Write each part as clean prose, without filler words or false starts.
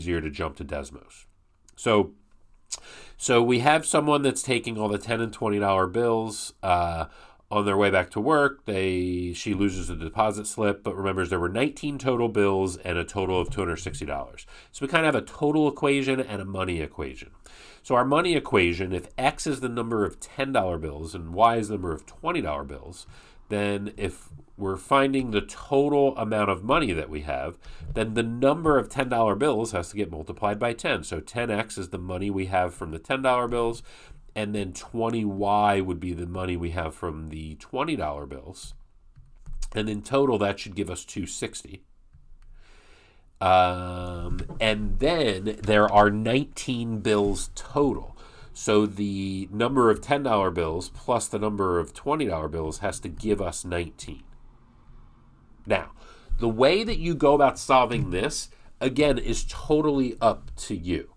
easier to jump to Desmos. So we have someone that's taking all the $10 and $20 bills on their way back to work. She loses the deposit slip, but remembers there were 19 total bills and a total of $260. So we kind of have a total equation and a money equation. So our money equation, if X is the number of $10 bills and Y is the number of $20 bills, then if we're finding the total amount of money that we have, then the number of $10 bills has to get multiplied by 10. So 10X is the money we have from the $10 bills, and then 20Y would be the money we have from the $20 bills. And in total, that should give us 260. And then there are 19 bills total. So the number of $10 bills plus the number of $20 bills has to give us 19. Now, the way that you go about solving this, again, is totally up to you.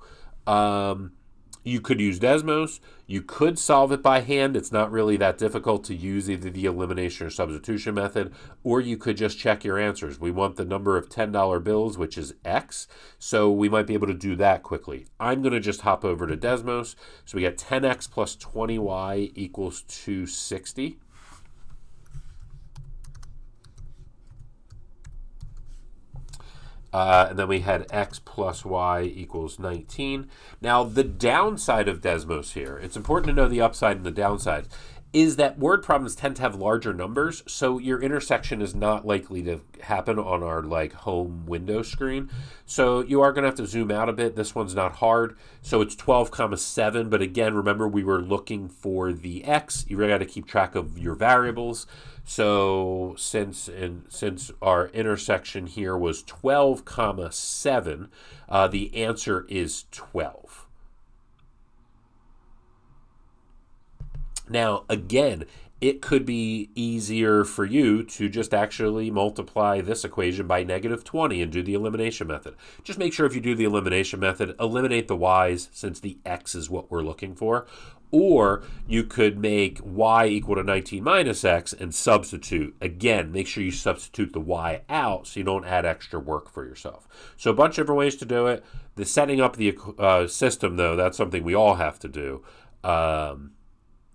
You could use Desmos. You could solve it by hand. It's not really that difficult to use either the elimination or substitution method, or you could just check your answers. We want the number of $10 bills, which is X, so we might be able to do that quickly. I'm going to just hop over to Desmos. So we get 10X plus 20Y equals 260. And then we had X plus Y equals 19. Now, the downside of Desmos here, it's important to know the upside and the downside, is that word problems tend to have larger numbers, so your intersection is not likely to happen on our home window screen. So you are going to have to zoom out a bit. This one's not hard. So it's 12,7, but again, remember we were looking for the X. You really got to keep track of your variables. So since our intersection here was 12,7, the answer is 12. Now, again, it could be easier for you to just actually multiply this equation by negative 20 and do the elimination method. Just make sure if you do the elimination method, eliminate the y's since the x is what we're looking for. Or you could make y equal to 19 minus x and substitute. Again, make sure you substitute the y out so you don't add extra work for yourself. So a bunch of different ways to do it. The setting up the system, though, that's something we all have to do.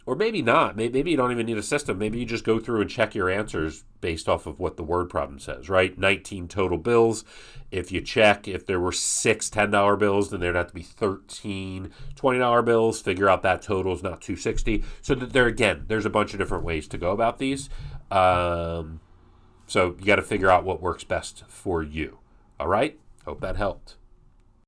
Or maybe not. Maybe you don't even need a system. Maybe you just go through and check your answers based off of what the word problem says, right? 19 total bills. If you check if there were 6 $10 bills, then there'd have to be 13 $20 bills. Figure out that total is not 260. So that there's a bunch of different ways to go about these. So you got to figure out what works best for you. All right? Hope that helped.